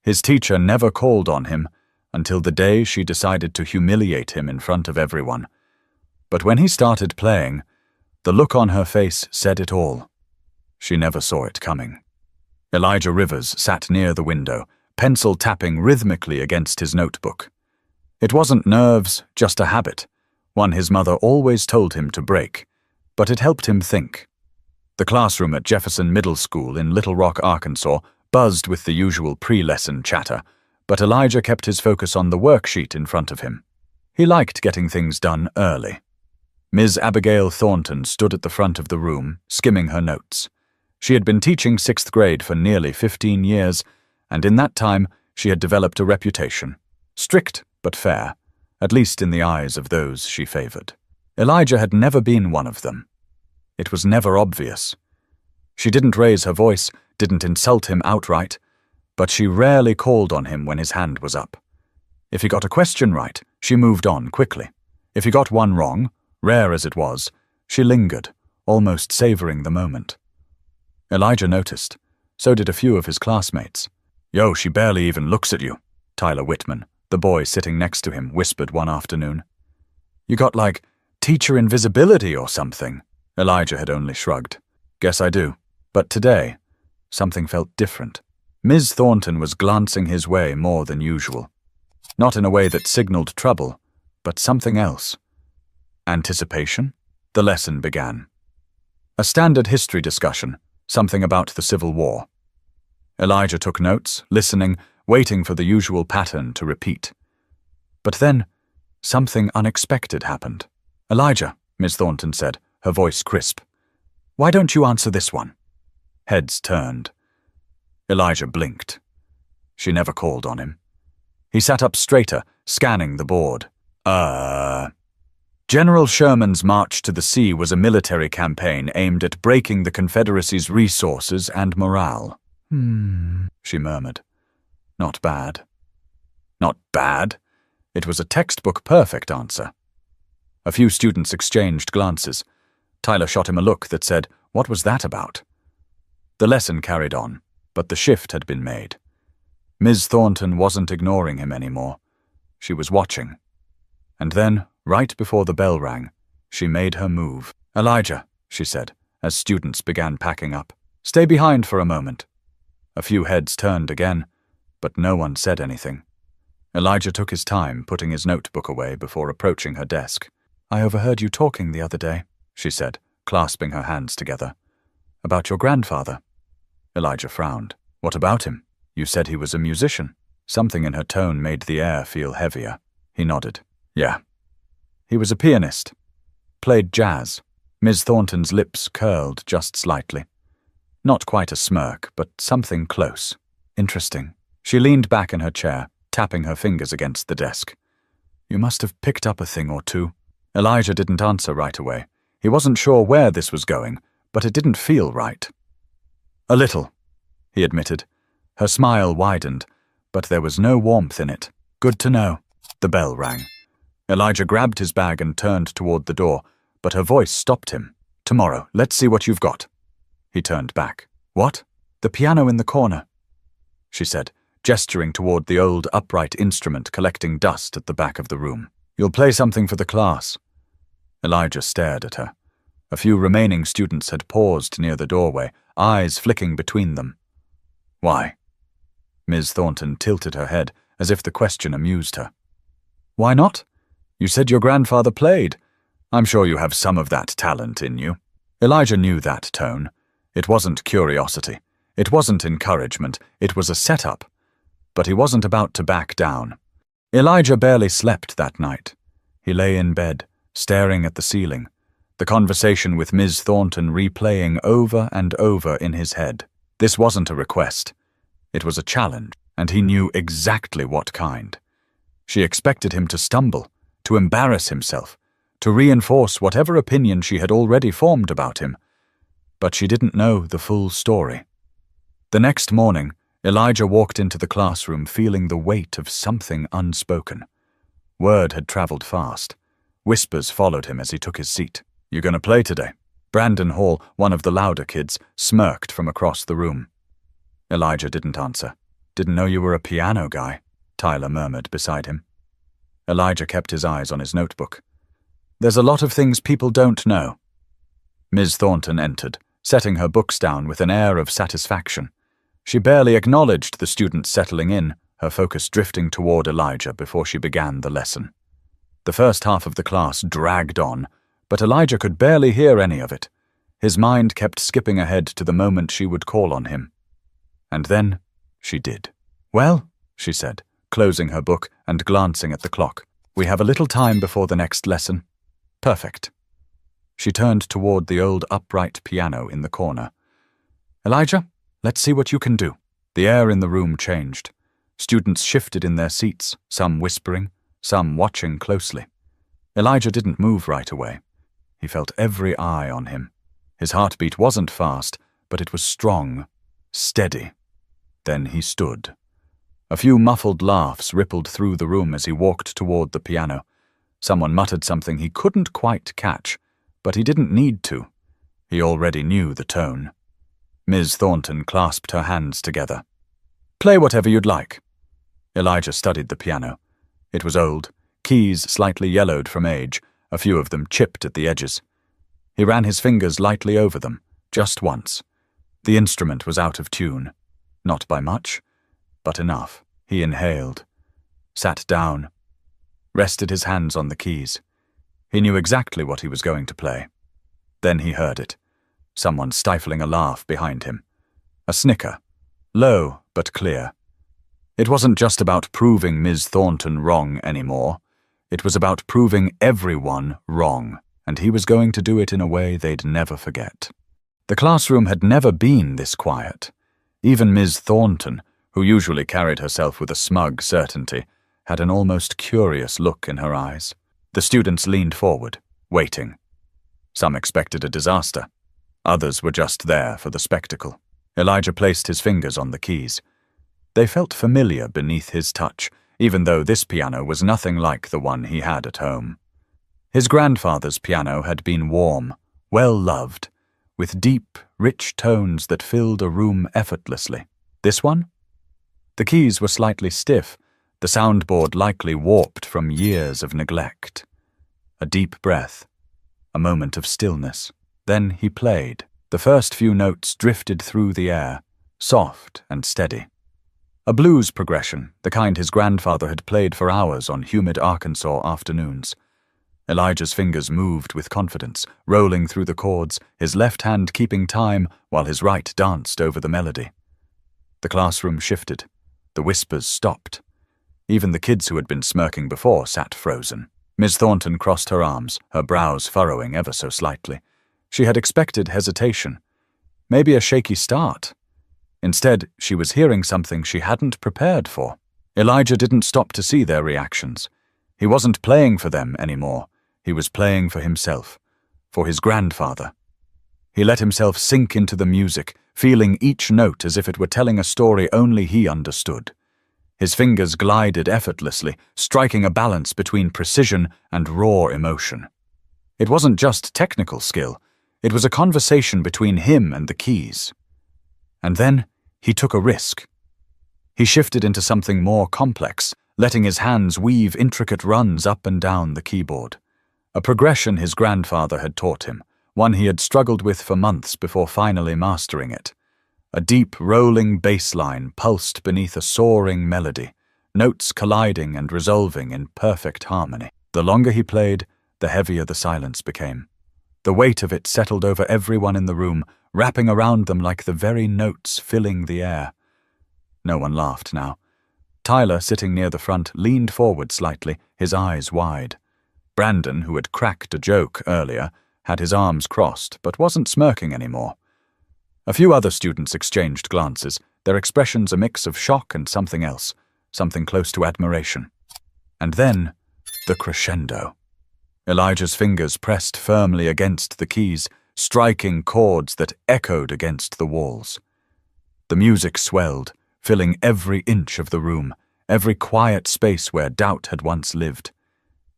His teacher never called on him until the day she decided to humiliate him in front of everyone. But when he started playing, the look on her face said it all. She never saw it coming. Elijah Rivers sat near the window, pencil tapping rhythmically against his notebook. It wasn't nerves, just a habit, one his mother always told him to break, but it helped him think. The classroom at Jefferson Middle School in Little Rock, Arkansas, buzzed with the usual pre-lesson chatter, but Elijah kept his focus on the worksheet in front of him. He liked getting things done early. Ms. Abigail Thornton stood at the front of the room, skimming her notes. She had been teaching 6th grade for nearly 15 years, and in that time she had developed a reputation. Strict but fair, at least in the eyes of those she favored. Elijah had never been one of them. It was never obvious. She didn't raise her voice, didn't insult him outright, but she rarely called on him when his hand was up. If he got a question right, she moved on quickly. If he got one wrong, rare as it was, she lingered, almost savoring the moment. Elijah noticed. So did a few of his classmates. "Yo, she barely even looks at you," Tyler Whitman, the boy sitting next to him, whispered one afternoon. "You got, like, teacher invisibility or something?" Elijah had only shrugged. "Guess I do." But today, something felt different. Ms. Thornton was glancing his way more than usual. Not in a way that signaled trouble, but something else. Anticipation? The lesson began. A standard history discussion, something about the Civil War. Elijah took notes, listening, waiting for the usual pattern to repeat. But then, something unexpected happened. "Elijah," Ms. Thornton said, her voice crisp. "Why don't you answer this one?" Heads turned. Elijah blinked. She never called on him. He sat up straighter, scanning the board. General Sherman's March to the Sea was a military campaign aimed at breaking the Confederacy's resources and morale. She murmured. Not bad. Not bad. It was a textbook-perfect answer. A few students exchanged glances. Tyler shot him a look that said, "What was that about?" The lesson carried on, but the shift had been made. Ms. Thornton wasn't ignoring him anymore. She was watching. And then, right before the bell rang, she made her move. "Elijah," she said, as students began packing up. "Stay behind for a moment." A few heads turned again, but no one said anything. Elijah took his time, putting his notebook away before approaching her desk. "I overheard you talking the other day," she said, clasping her hands together. "About your grandfather." Elijah frowned. "What about him? You said he was a musician." Something in her tone made the air feel heavier. He nodded. "Yeah. He was a pianist. Played jazz." Ms. Thornton's lips curled just slightly. Not quite a smirk, but something close. "Interesting." She leaned back in her chair, tapping her fingers against the desk. "You must have picked up a thing or two." Elijah didn't answer right away. He wasn't sure where this was going, but it didn't feel right. "A little," he admitted. Her smile widened, but there was no warmth in it. "Good to know." The bell rang. Elijah grabbed his bag and turned toward the door, but her voice stopped him. "Tomorrow, let's see what you've got." He turned back. "What?" "The piano in the corner," she said, gesturing toward the old upright instrument collecting dust at the back of the room. "You'll play something for the class." Elijah stared at her. A few remaining students had paused near the doorway, eyes flicking between them. "Why?" Ms. Thornton tilted her head, as if the question amused her. "Why not? You said your grandfather played. I'm sure you have some of that talent in you." Elijah knew that tone. It wasn't curiosity. It wasn't encouragement. It was a setup. But he wasn't about to back down. Elijah barely slept that night. He lay in bed, staring at the ceiling, the conversation with Ms. Thornton replaying over and over in his head. This wasn't a request. It was a challenge, and he knew exactly what kind. She expected him to stumble, to embarrass himself, to reinforce whatever opinion she had already formed about him. But she didn't know the full story. The next morning, Elijah walked into the classroom feeling the weight of something unspoken. Word had traveled fast. Whispers followed him as he took his seat. "You gonna play today?" Brandon Hall, one of the louder kids, smirked from across the room. Elijah didn't answer. Didn't know you were a piano guy, Tyler murmured beside him. Elijah kept his eyes on his notebook. There's a lot of things people don't know. Ms. Thornton entered, setting her books down with an air of satisfaction. She barely acknowledged the students settling in, her focus drifting toward Elijah before she began the lesson. The first half of the class dragged on, but Elijah could barely hear any of it. His mind kept skipping ahead to the moment she would call on him. And then she did. Well, she said, closing her book and glancing at the clock. We have a little time before the next lesson. Perfect. She turned toward the old upright piano in the corner. Elijah, let's see what you can do. The air in the room changed. Students shifted in their seats, some whispering, some watching closely. Elijah didn't move right away. He felt every eye on him. His heartbeat wasn't fast, but it was strong, steady. Then he stood. A few muffled laughs rippled through the room as he walked toward the piano. Someone muttered something he couldn't quite catch, but he didn't need to. He already knew the tone. Ms. Thornton clasped her hands together. Play whatever you'd like. Elijah studied the piano. It was old, keys slightly yellowed from age, a few of them chipped at the edges. He ran his fingers lightly over them, just once. The instrument was out of tune. Not by much, but enough. He inhaled, sat down, rested his hands on the keys. He knew exactly what he was going to play. Then he heard it. Someone stifling a laugh behind him. A snicker, low but clear. It wasn't just about proving Ms. Thornton wrong anymore. It was about proving everyone wrong, and he was going to do it in a way they'd never forget. The classroom had never been this quiet. Even Ms. Thornton, who usually carried herself with a smug certainty, had an almost curious look in her eyes. The students leaned forward, waiting. Some expected a disaster. Others were just there for the spectacle. Elijah placed his fingers on the keys. They felt familiar beneath his touch, even though this piano was nothing like the one he had at home. His grandfather's piano had been warm, well-loved, with deep, rich tones that filled a room effortlessly. This one? The keys were slightly stiff, the soundboard likely warped from years of neglect. A deep breath, a moment of stillness. Then he played. The first few notes drifted through the air, soft and steady. A blues progression, the kind his grandfather had played for hours on humid Arkansas afternoons. Elijah's fingers moved with confidence, rolling through the chords, his left hand keeping time while his right danced over the melody. The classroom shifted. The whispers stopped. Even the kids who had been smirking before sat frozen. Ms. Thornton crossed her arms, her brows furrowing ever so slightly. She had expected hesitation, maybe a shaky start. Instead, she was hearing something she hadn't prepared for. Elijah didn't stop to see their reactions. He wasn't playing for them anymore. He was playing for himself, for his grandfather. He let himself sink into the music, feeling each note as if it were telling a story only he understood. His fingers glided effortlessly, striking a balance between precision and raw emotion. It wasn't just technical skill. It was a conversation between him and the keys. And then he took a risk. He shifted into something more complex, letting his hands weave intricate runs up and down the keyboard. A progression his grandfather had taught him, one he had struggled with for months before finally mastering it. A deep, rolling bass line pulsed beneath a soaring melody, notes colliding and resolving in perfect harmony. The longer he played, the heavier the silence became. The weight of it settled over everyone in the room, wrapping around them like the very notes filling the air. No one laughed now. Tyler, sitting near the front, leaned forward slightly, his eyes wide. Brandon, who had cracked a joke earlier, had his arms crossed, but wasn't smirking anymore. A few other students exchanged glances, their expressions a mix of shock and something else, something close to admiration. And then, the crescendo. Elijah's fingers pressed firmly against the keys, striking chords that echoed against the walls. The music swelled, filling every inch of the room, every quiet space where doubt had once lived.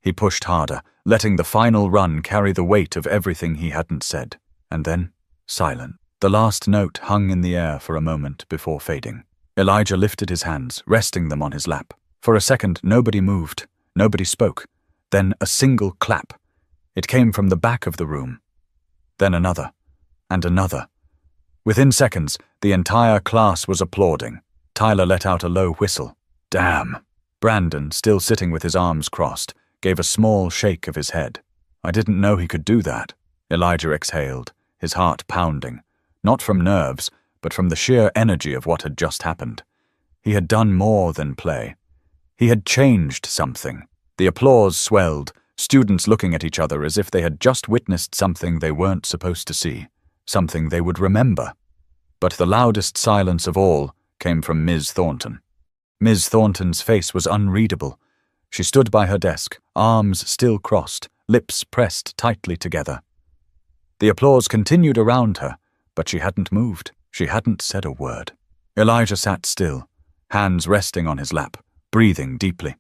He pushed harder, letting the final run carry the weight of everything he hadn't said. And then, silent. The last note hung in the air for a moment before fading. Elijah lifted his hands, resting them on his lap. For a second, nobody moved. Nobody spoke. Then a single clap. It came from the back of the room. Then another. And another. Within seconds, the entire class was applauding. Tyler let out a low whistle. Damn. Brandon, still sitting with his arms crossed, gave a small shake of his head. I didn't know he could do that. Elijah exhaled, his heart pounding, not from nerves, but from the sheer energy of what had just happened. He had done more than play. He had changed something. The applause swelled, students looking at each other as if they had just witnessed something they weren't supposed to see, something they would remember. But the loudest silence of all came from Ms. Thornton. Ms. Thornton's face was unreadable. She stood by her desk, arms still crossed, lips pressed tightly together. The applause continued around her, but she hadn't moved. She hadn't said a word. Elijah sat still, hands resting on his lap, breathing deeply.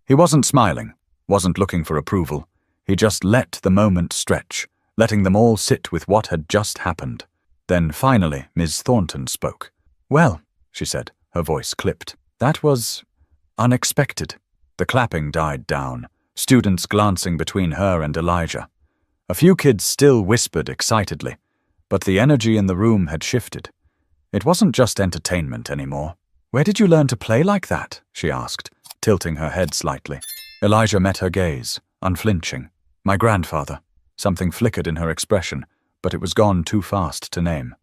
He wasn't smiling, wasn't looking for approval. He just let the moment stretch, letting them all sit with what had just happened. Then finally, Ms. Thornton spoke. Well, she said, her voice clipped. That was unexpected. The clapping died down, students glancing between her and Elijah. A few kids still whispered excitedly, but the energy in the room had shifted. It wasn't just entertainment anymore. Where did you learn to play like that? She asked, tilting her head slightly. Elijah met her gaze, unflinching. My grandfather. Something flickered in her expression, but it was gone too fast to name.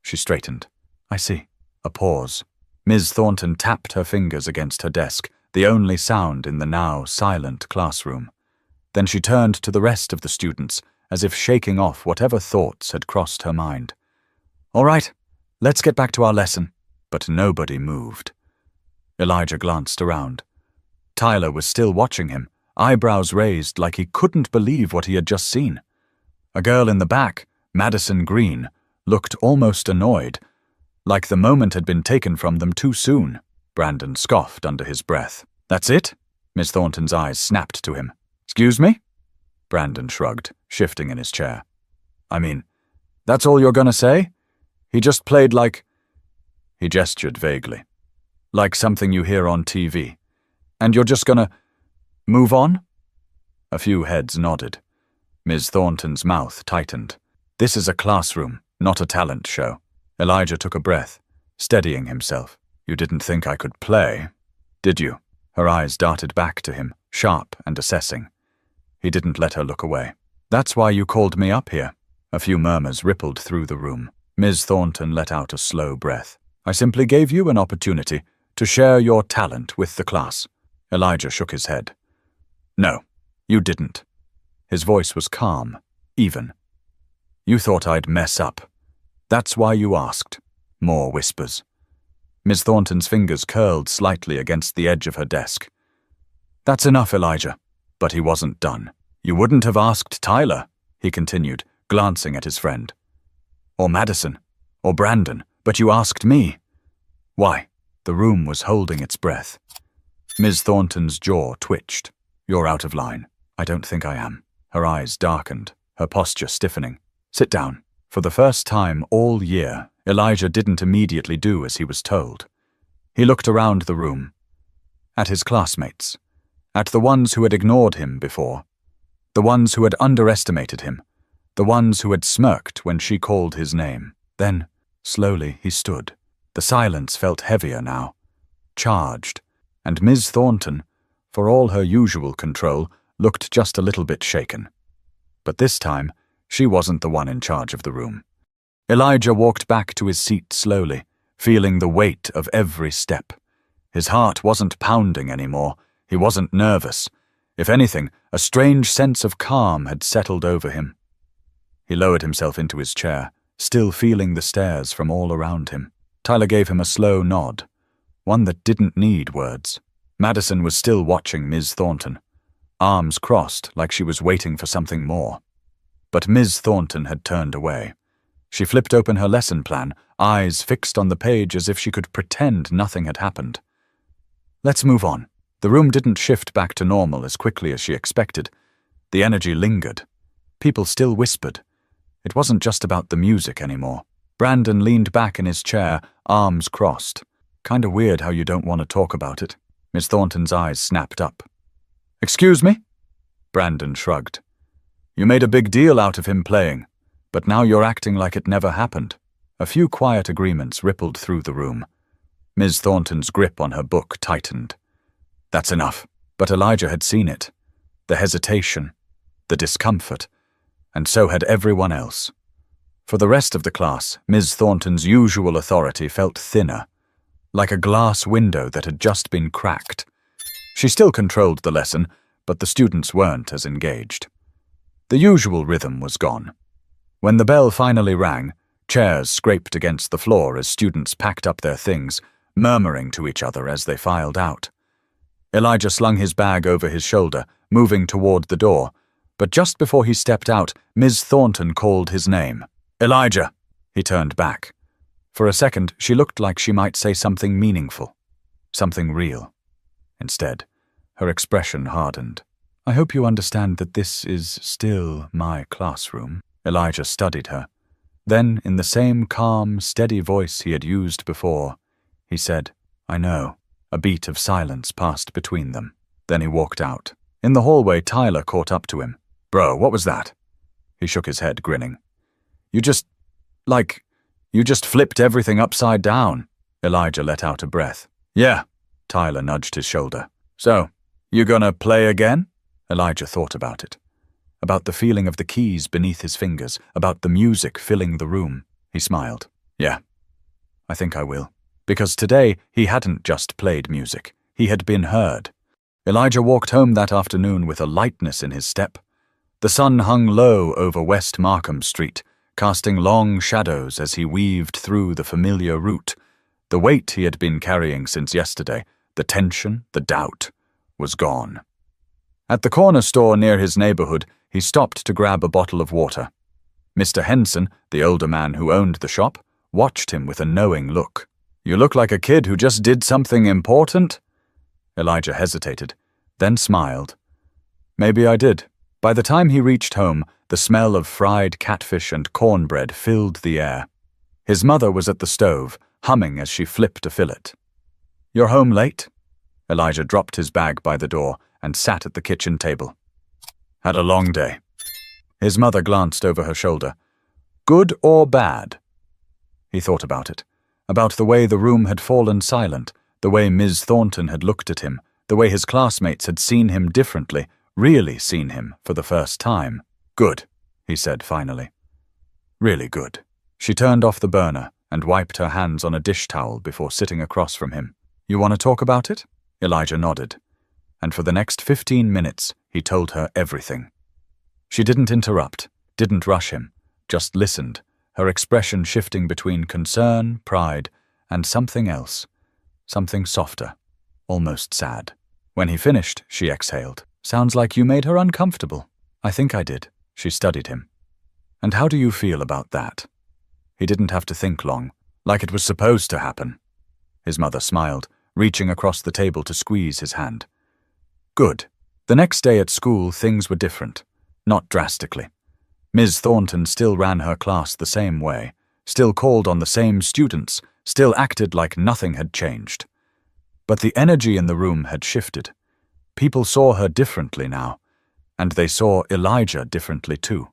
She straightened. I see. A pause. Ms. Thornton tapped her fingers against her desk, the only sound in the now silent classroom. Then she turned to the rest of the students, as if shaking off whatever thoughts had crossed her mind. All right, let's get back to our lesson. But nobody moved. Elijah glanced around. Tyler was still watching him, eyebrows raised like he couldn't believe what he had just seen. A girl in the back, Madison Green, looked almost annoyed, like the moment had been taken from them too soon. Brandon scoffed under his breath. That's it? Miss Thornton's eyes snapped to him. Excuse me? Brandon shrugged, shifting in his chair. I mean, that's all you're gonna say? He just played like... He gestured vaguely. Like something you hear on TV. And you're just gonna... move on? A few heads nodded. Ms. Thornton's mouth tightened. This is a classroom, not a talent show. Elijah took a breath, steadying himself. You didn't think I could play, did you? Her eyes darted back to him, sharp and assessing. He didn't let her look away. That's why you called me up here. A few murmurs rippled through the room. Ms. Thornton let out a slow breath. I simply gave you an opportunity to share your talent with the class. Elijah shook his head. No, you didn't. His voice was calm, even. You thought I'd mess up. That's why you asked. More whispers. Miss Thornton's fingers curled slightly against the edge of her desk. That's enough, Elijah. But he wasn't done. You wouldn't have asked Tyler, he continued, glancing at his friend. Or Madison, or Brandon, but you asked me. Why? The room was holding its breath. Ms. Thornton's jaw twitched. You're out of line. I don't think I am. Her eyes darkened, her posture stiffening. Sit down. For the first time all year, Elijah didn't immediately do as he was told. He looked around the room. At his classmates. At the ones who had ignored him before. The ones who had underestimated him. The ones who had smirked when she called his name. Then, slowly, he stood. The silence felt heavier now. Charged. And Ms. Thornton, for all her usual control, looked just a little bit shaken. But this time, she wasn't the one in charge of the room. Elijah walked back to his seat slowly, feeling the weight of every step. His heart wasn't pounding anymore. He wasn't nervous. If anything, a strange sense of calm had settled over him. He lowered himself into his chair, still feeling the stares from all around him. Tyler gave him a slow nod, one that didn't need words. Madison was still watching Ms. Thornton, arms crossed like she was waiting for something more. But Ms. Thornton had turned away. She flipped open her lesson plan, eyes fixed on the page as if she could pretend nothing had happened. Let's move on. The room didn't shift back to normal as quickly as she expected. The energy lingered. People still whispered. It wasn't just about the music anymore. Brandon leaned back in his chair, arms crossed. Kinda weird how you don't want to talk about it. Miss Thornton's eyes snapped up. Excuse me? Brandon shrugged. You made a big deal out of him playing, but now you're acting like it never happened. A few quiet agreements rippled through the room. Ms. Thornton's grip on her book tightened. That's enough. But Elijah had seen it. The hesitation, the discomfort, and so had everyone else. For the rest of the class, Ms. Thornton's usual authority felt thinner, like a glass window that had just been cracked. She still controlled the lesson, but the students weren't as engaged. The usual rhythm was gone. When the bell finally rang, chairs scraped against the floor as students packed up their things, murmuring to each other as they filed out. Elijah slung his bag over his shoulder, moving toward the door, but just before he stepped out, Ms. Thornton called his name. Elijah! He turned back. For a second, she looked like she might say something meaningful, something real. Instead, her expression hardened. I hope you understand that this is still my classroom. Elijah studied her. Then, in the same calm, steady voice he had used before, he said, I know. A beat of silence passed between them. Then he walked out. In the hallway, Tyler caught up to him. Bro, what was that? He shook his head, grinning. You just flipped everything upside down. Elijah let out a breath. Yeah, Tyler nudged his shoulder. So, you gonna play again? Elijah thought about it. About the feeling of the keys beneath his fingers, about the music filling the room. He smiled. Yeah, I think I will. Because today he hadn't just played music. He had been heard. Elijah walked home that afternoon with a lightness in his step. The sun hung low over West Markham Street, casting long shadows as he weaved through the familiar route. The weight he had been carrying since yesterday, the tension, the doubt, was gone. At the corner store near his neighborhood, he stopped to grab a bottle of water. Mr. Henson, the older man who owned the shop, watched him with a knowing look. You look like a kid who just did something important. Elijah hesitated, then smiled. Maybe I did. By the time he reached home, the smell of fried catfish and cornbread filled the air. His mother was at the stove, humming as she flipped a fillet. You're home late? Elijah dropped his bag by the door and sat at the kitchen table. Had a long day. His mother glanced over her shoulder. Good or bad? He thought about it. About the way the room had fallen silent, the way Ms. Thornton had looked at him, the way his classmates had seen him differently, really seen him for the first time. Good, he said finally. Really good. She turned off the burner and wiped her hands on a dish towel before sitting across from him. You want to talk about it? Elijah nodded. And for the next 15 minutes, he told her everything. She didn't interrupt, didn't rush him, just listened, her expression shifting between concern, pride, and something else, something softer, almost sad. When he finished, she exhaled. Sounds like you made her uncomfortable. I think I did. She studied him. And how do you feel about that? He didn't have to think long, like it was supposed to happen. His mother smiled, reaching across the table to squeeze his hand. Good. The next day at school, things were different, not drastically. Ms. Thornton still ran her class the same way, still called on the same students, still acted like nothing had changed. But the energy in the room had shifted. People saw her differently now, and they saw Elijah differently too.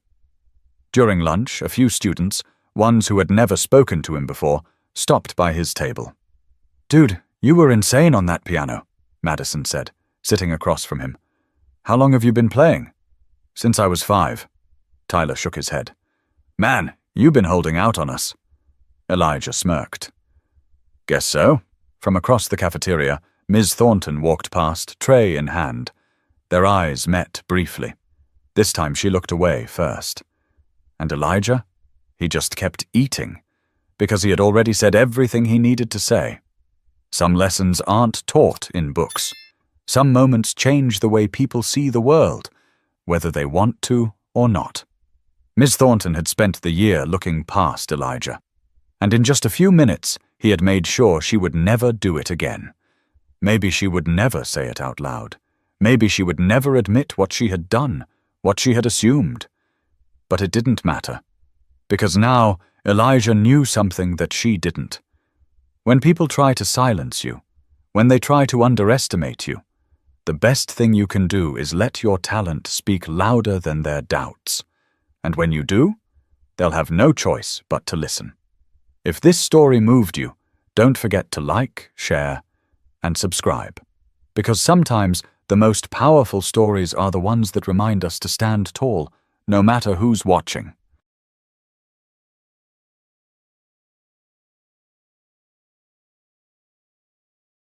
During lunch, a few students, ones who had never spoken to him before, stopped by his table. Dude, you were insane on that piano, Madison said, sitting across from him. How long have you been playing? Since I was 5. Tyler shook his head. Man, you've been holding out on us. Elijah smirked. Guess so. From across the cafeteria, Ms. Thornton walked past, tray in hand. Their eyes met briefly. This time she looked away first. And Elijah? He just kept eating, because he had already said everything he needed to say. Some lessons aren't taught in books. Some moments change the way people see the world, whether they want to or not. Ms. Thornton had spent the year looking past Elijah, and in just a few minutes he had made sure she would never do it again. Maybe she would never say it out loud. Maybe she would never admit what she had done, what she had assumed. But it didn't matter, because now Elijah knew something that she didn't. When people try to silence you, when they try to underestimate you, the best thing you can do is let your talent speak louder than their doubts. And when you do, they'll have no choice but to listen. If this story moved you, don't forget to like, share, and subscribe. Because sometimes the most powerful stories are the ones that remind us to stand tall, no matter who's watching.